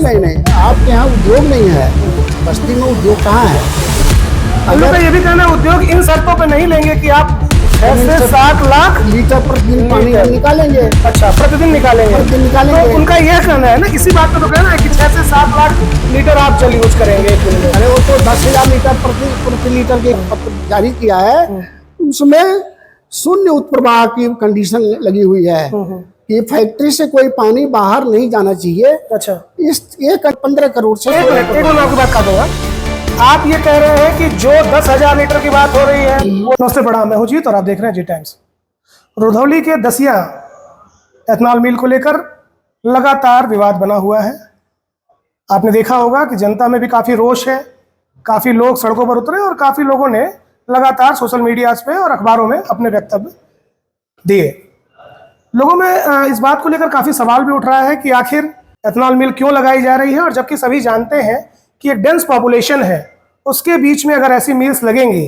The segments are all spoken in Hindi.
नहीं नहीं, आपके यहाँ उद्योग नहीं है, बस्ती में उद्योग कहाँ है? अगर ये भी कहना है उद्योग इन शर्तों पे नहीं लेंगे कि आप 6 से 7 लाख लीटर प्रतिदिन पानी निकालेंगे। अच्छा, प्रतिदिन निकालेंगे। तो उनका यह कहना है ना, इसी बात पे तो कहना है कि 6 से 7 लाख लीटर आप जल यूज करेंगे एक दिन में। अरे वो तो 10,000 लीटर प्रति लीटर के पत्र जारी किया है, उसमें शून्य उत्प्रवाह की कंडीशन लगी हुई है कि फैक्ट्री से कोई पानी बाहर नहीं जाना चाहिए। अच्छा, इस 15 करोड़ से एक मिनट आपकी बात कर दूंगा। आप ये कह रहे हैं कि जो 10,000 लीटर की बात हो रही है वो नमस्ते बड़ा, मैं हूं जीत और आप देख रहे हैं जी टाइम्स। रुधौली के दसिया एथनॉल मिल को लेकर लगातार विवाद बना हुआ है। आपने देखा होगा कि जनता में भी काफी रोष है, काफी लोग सड़कों पर उतरे और काफी लोगों ने लगातार सोशल मीडिया पे और अखबारों में अपने वक्तव्य दिए। लोगों में इस बात को लेकर काफी सवाल भी उठ रहा है कि आखिर एथनॉल मिल क्यों लगाई जा रही है, और जबकि सभी जानते हैं कि एक डेंस पॉपुलेशन है, उसके बीच में अगर ऐसी मिल्स लगेंगी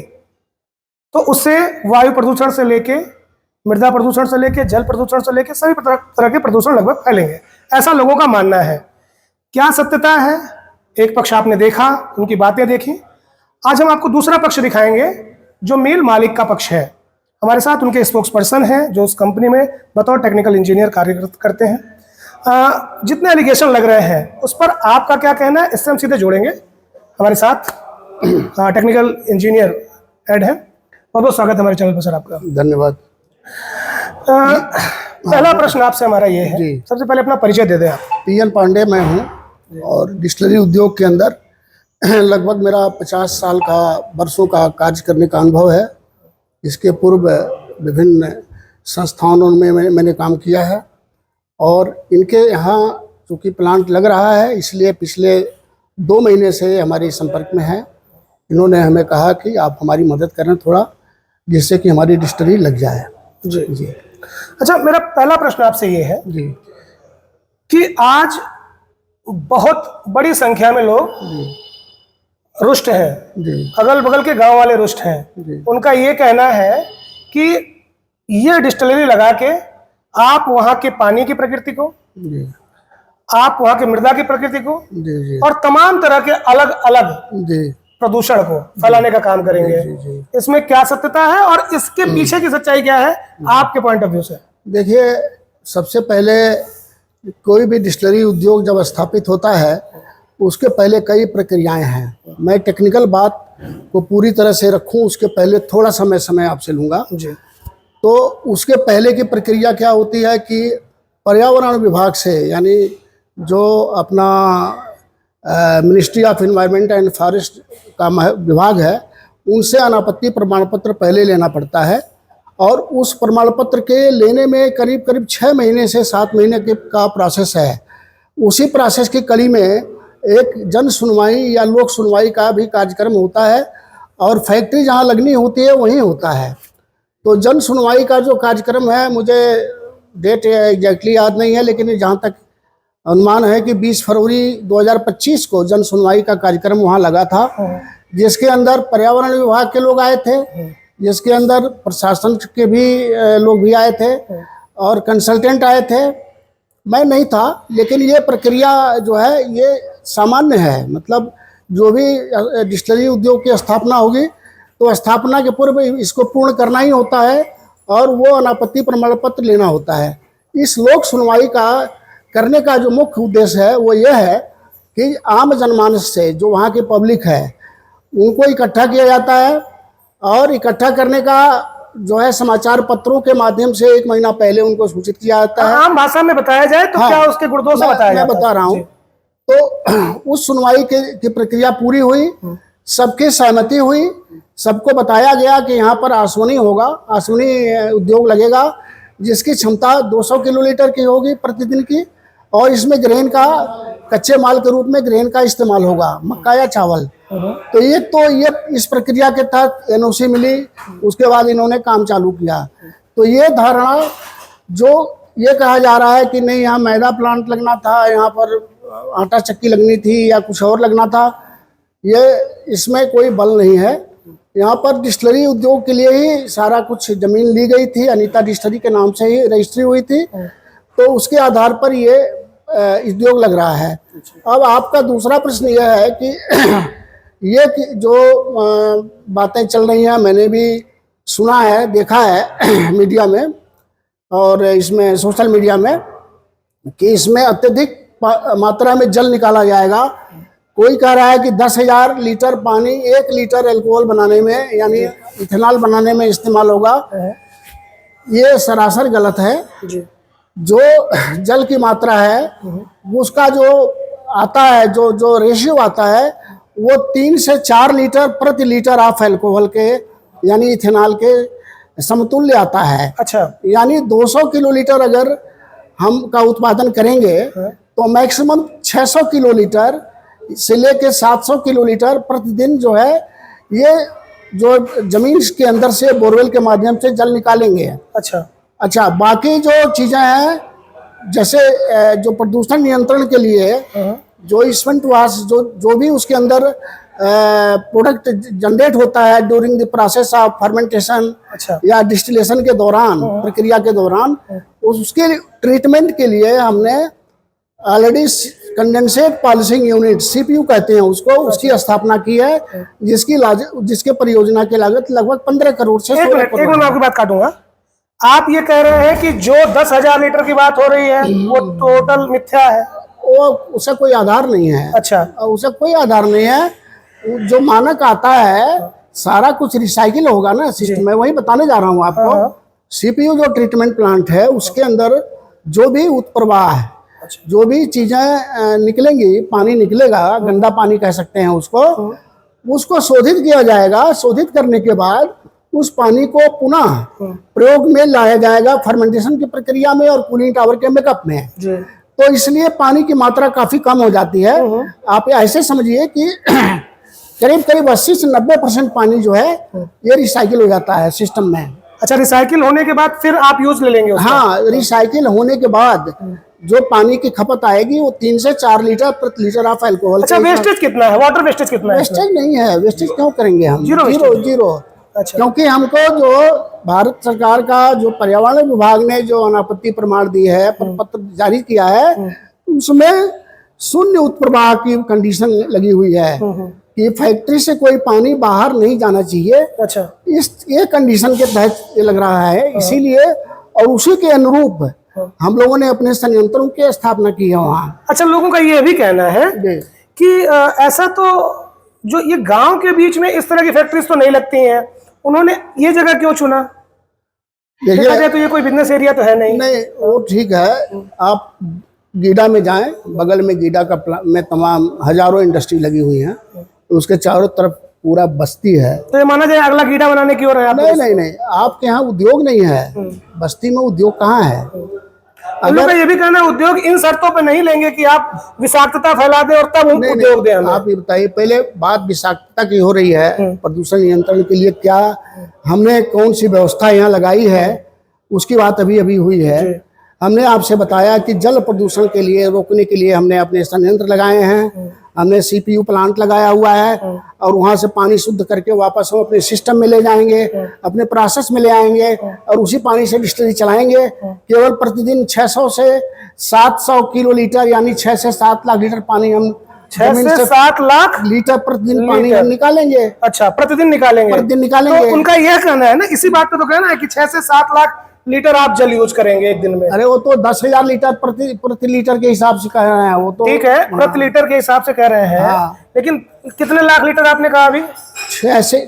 तो उससे वायु प्रदूषण से लेके मृदा प्रदूषण से लेके जल प्रदूषण से लेके सभी तरह के प्रदूषण लगभग फैलेंगे, ऐसा लोगों का मानना है। क्या सत्यता है? एक पक्ष आपने देखा, उनकी बातें देखी। आज हम आपको दूसरा पक्ष दिखाएंगे जो मिल मालिक का पक्ष है। हमारे साथ उनके स्पोक्स पर्सन हैं जो उस कंपनी में बतौर टेक्निकल इंजीनियर कार्य करते हैं। जितने एलिगेशन लग रहे हैं उस पर आपका क्या कहना है, इससे हम सीधे जोड़ेंगे। हमारे साथ टेक्निकल इंजीनियर एड है। बहुत बहुत स्वागत है हमारे चैनल पर सर आपका। धन्यवाद। पहला प्रश्न आपसे हमारा ये है, सबसे पहले अपना परिचय दे दें आप। पीएन पांडे मैं हूँ और डिस्टिलरी उद्योग के अंदर लगभग मेरा 50 साल का वर्षों का कार्य करने का अनुभव है। इसके पूर्व विभिन्न संस्थानों में मैंने काम किया है और इनके यहाँ चूँकि प्लांट लग रहा है इसलिए पिछले 2 महीने से हमारे संपर्क में है। इन्होंने हमें कहा कि आप हमारी मदद करें थोड़ा, जिससे कि हमारी डिस्टिलरी लग जाए। जी जी। अच्छा, मेरा पहला प्रश्न आपसे ये है जी कि आज बहुत बड़ी संख्या में लोग रुष्ट हैं, अगल बगल के गांव वाले रुष्ट हैं। उनका ये कहना है कि ये डिस्टिलरी लगा के आप वहां के पानी की प्रकृति को, आप वहां के मृदा की प्रकृति को और तमाम तरह के अलग अलग प्रदूषण को फैलाने का काम करेंगे। इसमें क्या सत्यता है और इसके पीछे की सच्चाई क्या है आपके पॉइंट ऑफ व्यू से? देखिए, सबसे पहले कोई भी डिस्टिलरी उद्योग जब स्थापित होता है उसके पहले कई प्रक्रियाएं हैं। मैं टेक्निकल बात को पूरी तरह से रखूं उसके पहले थोड़ा समय आपसे लूँगा। तो उसके पहले की प्रक्रिया क्या होती है कि पर्यावरण विभाग से, यानी जो अपना ministry of environment and forest का विभाग है, उनसे अनापत्ति प्रमाण पत्र पहले लेना पड़ता है और उस प्रमाण पत्र के लेने में करीब 6 महीने से 7 महीने का प्रोसेस है। उसी प्रोसेस की कड़ी में एक जन सुनवाई या लोक सुनवाई का भी कार्यक्रम होता है और फैक्ट्री जहाँ लगनी होती है वहीं होता है। तो जन सुनवाई का जो कार्यक्रम है, मुझे डेट एग्जैक्टली याद नहीं है, लेकिन जहाँ तक अनुमान है कि 20 फरवरी 2025 को जन सुनवाई का कार्यक्रम वहाँ लगा था, जिसके अंदर पर्यावरण विभाग के लोग आए थे, जिसके अंदर प्रशासन के भी लोग भी आए थे और कंसल्टेंट आए थे। मैं नहीं था, लेकिन ये प्रक्रिया जो है ये सामान्य है। मतलब जो भी डिस्टिलरी उद्योग की स्थापना होगी तो स्थापना के पूर्व इसको पूर्ण करना ही होता है और वो अनापत्ति प्रमाण पत्र लेना होता है। इस लोक सुनवाई का करने का जो मुख्य उद्देश्य है वो ये है कि आम जनमानस से, जो वहाँ की पब्लिक है, उनको इकट्ठा किया जाता है और इकट्ठा करने का जो है समाचार पत्रों के माध्यम से 1 महीना पहले उनको सूचित किया जाता है। आम भाषा में बताया जाए तो क्या उसके गुणदोष बताया जाता है? मैं बता रहा हूँ। तो उस सुनवाई की प्रक्रिया पूरी हुई, सबकी सहमति हुई, सबको बताया गया कि यहाँ पर आसवनी होगा, आसवनी उद्योग लगेगा, जिसकी क्षमता 200 किलोलीटर की होगी प्रतिदिन की और इसमें ग्रेन का कच्चे माल के रूप में ग्रेन का इस्तेमाल होगा, मक्का या चावल। तो ये इस प्रक्रिया के तहत एनओसी मिली, उसके बाद इन्होंने काम चालू किया। तो ये धारणा जो ये कहा जा रहा है कि नहीं यहाँ मैदा प्लांट लगना था, यहाँ पर आटा चक्की लगनी थी या कुछ और लगना था, ये इसमें कोई बल नहीं है। यहाँ पर डिस्टिलरी उद्योग के लिए ही सारा कुछ जमीन ली गई थी, अनीता डिस्टिलरी के नाम से ही रजिस्ट्री हुई थी। तो उसके आधार पर ये उद्योग लग रहा है। अब आपका दूसरा प्रश्न यह है कि ये कि जो बातें चल रही हैं, मैंने भी सुना है, देखा है मीडिया में और इसमें सोशल मीडिया में, कि इसमें अत्यधिक मात्रा में जल निकाला जाएगा। कोई कह रहा है कि 10,000 लीटर पानी 1 लीटर अल्कोहल बनाने में यानी इथेनॉल बनाने में इस्तेमाल होगा। ये सरासर गलत है। जो जल की मात्रा है उसका जो आता है, जो रेशियो आता है, वो 3 से 4 लीटर प्रति लीटर ऑफ अल्कोहल के यानी इथेनॉल के समतुल्य आता है। अच्छा, यानी 200 किलोलीटर अगर हम का उत्पादन करेंगे तो मैक्सिमम 600 किलोलीटर से लेके 700 किलोलीटर प्रतिदिन जो है ये जो जमीन के अंदर से बोरवेल के माध्यम से जल निकालेंगे। अच्छा, बाकी जो चीज़ें हैं जैसे जो प्रदूषण नियंत्रण के लिए जो इस्मेंट वाश जो भी उसके अंदर प्रोडक्ट जनरेट होता है during the process of fermentation या डिस्टिलेशन के दौरान, प्रक्रिया के दौरान, उसके ट्रीटमेंट के लिए हमने already condensate polishing unit CPU कहते हैं उसको, उसकी स्थापना की है, जिसके परियोजना की लागत लगभग 15 करोड़ से 16 करोड़। एक मिनट, मैं आपकी बात काटूंगा। आप ये कह रहे हैं कि जो 10,000 लीटर की बात हो रही है वो टोटल मिथ्या है? वो उसका कोई आधार नहीं है। अच्छा, उसका कोई आधार नहीं है। जो मानक आता है सारा कुछ रिसाइकिल होगा ना सिस्टम में, वही बताने जा रहा हूँ आपको। सीपीयू जो ट्रीटमेंट प्लांट है उसके अंदर जो भी उत्प्रवाह है, जो भी चीजें निकलेंगी, पानी निकलेगा, गंदा पानी कह सकते हैं उसको शोधित किया जाएगा। शोधित करने के बाद उस पानी को पुनः प्रयोग में लाया जाएगा फर्मेंटेशन की प्रक्रिया में और कूलिंग टावर के मेकअप में। तो इसलिए पानी की मात्रा काफी कम हो जाती है। आप ऐसे समझिए कि करीब 80 से 90% पानी जो है ये रिसाइकिल हो जाता है सिस्टम में। अच्छा, रिसाइकिल होने के बाद फिर आप यूज ले लेंगे उसका? हाँ, रिसाइकिल होने के बाद जो पानी की खपत आएगी वो 3 से 4 लीटर प्रति लीटर ऑफ अल्कोहल। अच्छा, वेस्टेज कितना है? वाटर वेस्टेज कितना है? वेस्टेज नहीं है। वेस्टेज क्यों करेंगे हम? जीरो। अच्छा, क्योंकि हमको जो भारत सरकार का जो पर्यावरण विभाग ने जो अनापत्ति प्रमाण दी है, पत्र जारी किया है, उसमें शून्य उत्प्रवाह की कंडीशन लगी हुई है कि फैक्ट्री से कोई पानी बाहर नहीं जाना चाहिए। अच्छा, ये कंडीशन के तहत ये लग रहा है, इसीलिए और उसी के अनुरूप हम लोगों ने अपने संयंत्रों की स्थापना की है वहाँ। अच्छा, लोगों का ये भी कहना है कि ऐसा तो जो ये गांव के बीच में इस तरह की फैक्ट्रीज तो नहीं लगती हैं, उन्होंने ये जगह क्यों चुना? देखा जाए तो ये कोई बिजनेस एरिया तो है नहीं। नहीं, वो ठीक है। आप गीडा में जाएं, बगल में गीडा का में तमाम हजारों इंडस्ट्री लगी हुई हैं, तो उसके चारों तरफ पूरा बस्ती है। तो ये माना जाए अगला गीडा बनाने की ओर है? नहीं, आपके यहाँ उद्योग नहीं है। बस्ती में उद्योग कहाँ है? अगर ये भी कहना उद्योग इन शर्तों पे नहीं लेंगे कि आप विषाक्तता फैला दे और तब उद्योग दें। आप ये बताइए, पहले बात विषाक्तता की हो रही है, प्रदूषण नियंत्रण के लिए क्या हमने कौन सी व्यवस्था यहाँ लगाई है उसकी बात अभी हुई है। हमने आपसे बताया कि जल प्रदूषण के लिए रोकने के लिए हमने अपने संयंत्र लगाए हैं, हमने सीपीयू प्लांट लगाया हुआ है और वहाँ से पानी शुद्ध करके वापस हम अपने सिस्टम में ले जाएंगे, अपने प्रोसेस में ले आएंगे और उसी पानी से डिस्टिलरी चलाएंगे। केवल प्रतिदिन 600 से 700 किलोलीटर यानी 6 से 7 लाख लीटर पानी हम 6 से 7 लाख लीटर प्रतिदिन पानी हम निकालेंगे। अच्छा, प्रतिदिन निकालेंगे? तो उनका यह कहना है ना, इसी बात पे तो कहना है कि 6 से 7 लाख लीटर आप जल यूज करेंगे एक दिन में। अरे वो तो 10,000 लीटर प्रति लीटर के हिसाब से कह रहे हैं। वो तो ठीक है, प्रति लीटर के हिसाब से कह रहे हैं। लेकिन कितने लाख लीटर आपने कहा अभी?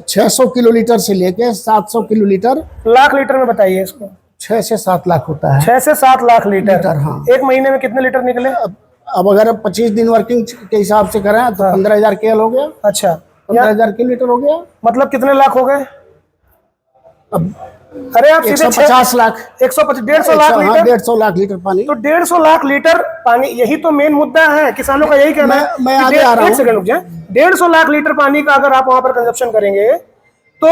600 किलोलीटर से लेके 700 किलोलीटर। लाख लीटर में बताइए इसको। 6 से 7 लाख होता है। 6 से 7 लाख लीटर। हाँ। एक महीने में कितने लीटर निकले? अब अगर 25 दिन वर्किंग के हिसाब से करें तो 15,000 केएल हो गया। अच्छा, 15,000 किलोलीटर हो गया। मतलब कितने लाख हो गए? अब अरे आप 150 लाख, 150 लाख लीटर। 150 लाख लीटर पानी। तो 150 लाख लीटर पानी, यही तो मेन मुद्दा है किसानों का। यही कहना है। मैं आगे आ रहा हूँ। 150 लाख लीटर पानी का अगर आप वहां पर कंजप्शन करेंगे तो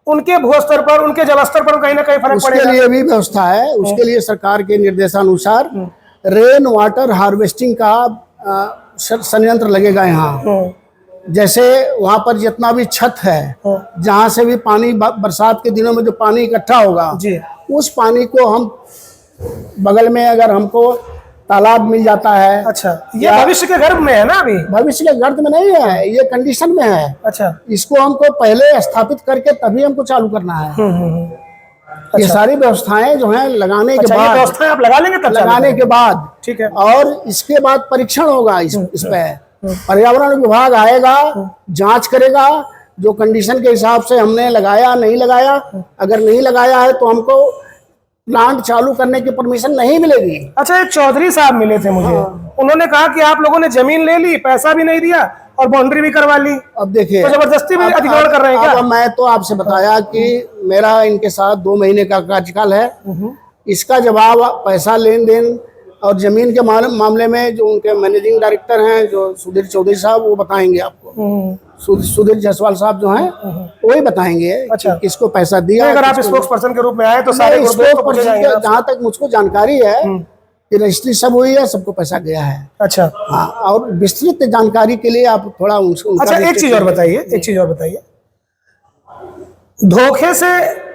उनके भूस्तर पर, उनके जलस्तर पर कहीं ना कहीं फर्क पड़ेगा। उसके लिए भी व्यवस्था है। उसके लिए सरकार के निर्देशानुसार रेन वाटर हार्वेस्टिंग का संयंत्र लगेगा यहाँ। जैसे वहां पर जितना भी छत है, जहां से भी पानी बरसात के दिनों में जो पानी इकट्ठा होगा, उस पानी को हम बगल में अगर हमको तालाब मिल जाता है। अच्छा, ये भविष्य के गर्भ में है ना अभी? भविष्य के गर्द में नहीं है, ये कंडीशन में है। अच्छा। इसको हमको पहले स्थापित करके तभी हमको चालू करना है। ये सारी व्यवस्थाएं जो हैं लगाने के ये बाद, व्यवस्थाएं आप लगा लेंगे तब चालू लगाने के बाद, ठीक है। और इसके बाद परीक्षण होगा इस पे। पर्यावरण विभाग आएगा, जांच करेगा, जो कंडीशन के हिसाब से हमने लगाया नहीं लगाया, अगर नहीं लगाया है तो हमको प्लांट चालू करने की परमिशन नहीं मिलेगी। अच्छा, एक चौधरी साहब मिले थे मुझे, उन्होंने कहा कि आप लोगों ने जमीन ले ली, पैसा भी नहीं दिया और बाउंड्री भी करवा ली। अब देखिए, तो जबरदस्ती में अधिग्रहण कर रहे हैं क्या? अब मैं तो आपसे बताया कि मेरा इनके साथ 2 महीने का कार्यकाल है। इसका जवाब पैसा लेन देन और जमीन के मामले में जो उनके मैनेजिंग डायरेक्टर हैं जो सुधीर चौधरी साहब, वो बताएंगे आपको। सुधीर जायसवाल साहब जो हैं वही बताएंगे। अच्छा, किसको पैसा दिया। अगर आप स्पोक्स पर्सन के रूप में आए तो सारे जहाँ तक मुझको जानकारी है कि रजिस्ट्री सब हुई है, सबको पैसा गया है। अच्छा, हाँ, और विस्तृत जानकारी के लिए आप थोड़ा अच्छा एक चीज और बताइए, धोखे से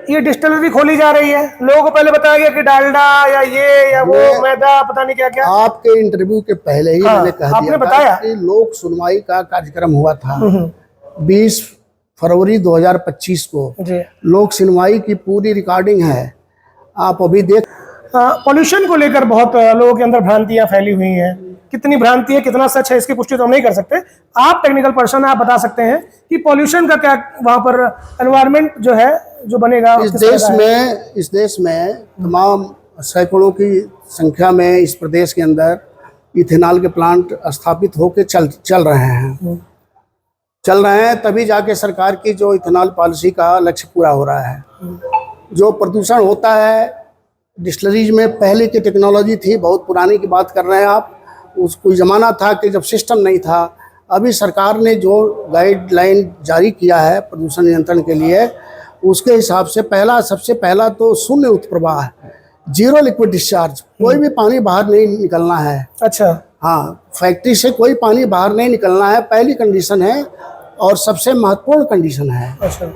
ये डिस्टिलरी खोली जा रही है, लोगों को पहले बताया गया कि डालडा या ये या वो मैदा पता नहीं क्या क्या। आपके इंटरव्यू के पहले ही मैंने कह दिया बताया कि लोक सुनवाई का कार्यक्रम हुआ था 20 फरवरी 2025 को। लोक सुनवाई की पूरी रिकॉर्डिंग है, आप अभी देख। पॉल्यूशन को लेकर बहुत लोगों के अंदर भ्रांतियां फैली हुई हैं। कितनी भ्रांति है, कितना सच है, इसकी पुष्टि तो हम नहीं कर सकते। आप टेक्निकल पर्सन है, आप बता सकते हैं कि पॉल्यूशन का क्या वहां पर एनवायरनमेंट जो है जो बनेगा इस देश में तमाम सैकड़ों की संख्या में इस प्रदेश के अंदर इथेनॉल के प्लांट स्थापित होकर चल रहे हैं। तभी जाके सरकार की जो इथेनॉल पॉलिसी का लक्ष्य पूरा हो रहा है। जो प्रदूषण होता है डिस्टिलरीज में, पहले की टेक्नोलॉजी थी, बहुत पुरानी की बात कर रहे हैं आप। कोई ज़माना था कि जब सिस्टम नहीं था। अभी सरकार ने जो गाइडलाइन जारी किया है प्रदूषण नियंत्रण के लिए, उसके हिसाब से सबसे पहला तो शून्य उत्प्रवाह है, 0 लिक्विड डिस्चार्ज। कोई भी पानी बाहर नहीं निकलना है। अच्छा, हाँ, फैक्ट्री से कोई पानी बाहर नहीं निकलना है, पहली कंडीशन है और सबसे महत्वपूर्ण कंडीशन है। अच्छा,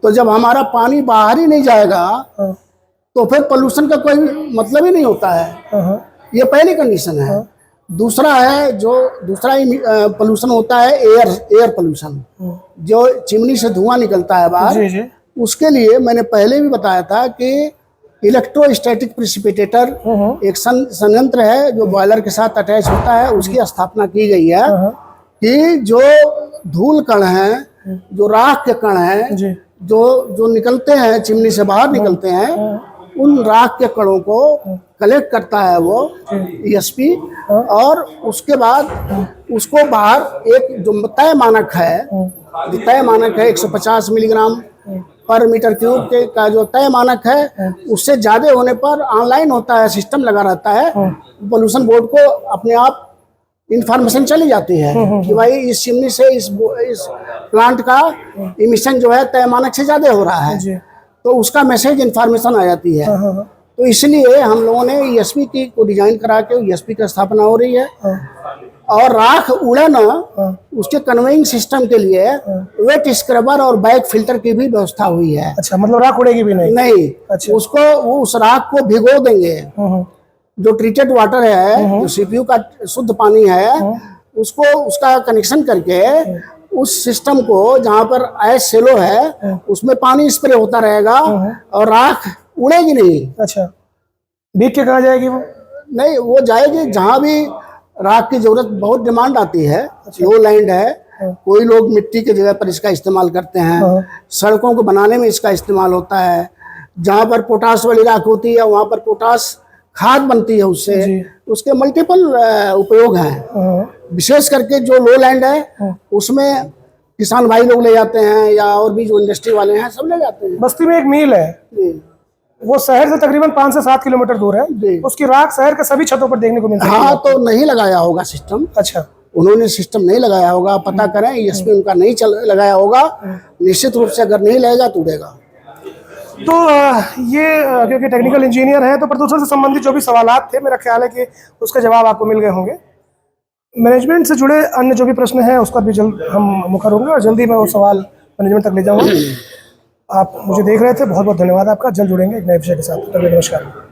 तो जब हमारा पानी बाहर ही नहीं जाएगा तो फिर पोल्यूशन का कोई मतलब ही नहीं होता है। ये पहली कंडीशन है। दूसरा है, जो दूसरा पोल्यूशन होता है एयर पोल्यूशन, जो चिमनी से धुआं निकलता है बाहर। उसके लिए मैंने पहले भी बताया था कि इलेक्ट्रोस्टैटिक प्रेसिपिटेटर एक संयंत्र है जो बॉयलर के साथ अटैच होता है, उसकी स्थापना की गई है कि जो धूल कण हैं, जो राख के कण हैं, जो निकलते हैं चिमनी से बाहर निकलते हैं, उन राख के कणों को कलेक्ट करता है वो ESP, और उसके बाद उसको बाहर एक जो तय मानक है 150 मिलीग्राम पर मीटर क्यूब का जो तय मानक है, उससे ज़्यादा होने पर ऑनलाइन होता है, सिस्टम लगा रहता है, पोल्यूशन बोर्ड को अपने आप इंफॉर्मेशन चली जाती है कि भाई इस चिमनी से इस प्लांट का इमिशन जो है तय मानक से ज़्यादा हो रहा है, तो उसका मैसेज इंफॉर्मेशन आ जाती है। तो इसलिए हम लोगों ने ESP को डिजाइन करा के ESP की स्थापना हो रही है। और राख उड़े ना, उसके कन्वेइंग सिस्टम के लिए वेट स्क्रबर और बैक फिल्टर की भी व्यवस्था हुई है। अच्छा, मतलब राख उड़ेगी भी नहीं? अच्छा। वो उस राख को भिगो देंगे। जो ट्रीटेड वाटर है, जो CPU का शुद्ध पानी है, उसका कनेक्शन करके उस सिस्टम को, जहाँ पर ऐस सेलो है, उसमें पानी स्प्रे होता रहेगा और राख उड़ेगी नहीं। अच्छा, भीग के कहाँ जाएगी वो? नहीं, वो जाएगी जहाँ भी राख की जरूरत, बहुत डिमांड आती है। लो लैंड है, कोई लोग मिट्टी की जगह पर इसका इस्तेमाल करते हैं, सड़कों को बनाने में इसका इस्तेमाल होता है। जहाँ पर पोटास वाली राख होती है वहाँ पर पोटास खाद बनती है, उससे उसके मल्टीपल उपयोग हैं। विशेष करके जो लो लैंड है उसमें किसान भाई लोग ले जाते हैं, या और भी जो इंडस्ट्री वाले हैं सब ले जाते हैं। बस्ती में एक मिल है, वो शहर से तकरीबन 5 से 7 किलोमीटर दूर है, उसकी राख शहर के सभी छतों पर देखने को मिलती है। हाँ, तो नहीं लगाया होगा सिस्टम। अच्छा, उन्होंने सिस्टम नहीं लगाया होगा, पता करें, ESP उनका नहीं लगाया होगा। निश्चित रूप से अगर नहीं लगेगा तो उड़ेगा। तो ये क्योंकि टेक्निकल इंजीनियर है, तो प्रदूषण से संबंधित जो भी सवालात थे, मेरा ख्याल है कि उसका जवाब आपको मिल गए होंगे। मैनेजमेंट से जुड़े अन्य जो भी प्रश्न हैं उसका भी जल्द हम मुखर होंगे और जल्दी मैं वो सवाल मैनेजमेंट तक ले जाऊँगा। आप मुझे देख रहे थे, बहुत बहुत धन्यवाद आपका। जल्द जुड़ेंगे एक नए विषय के साथ। नमस्कार।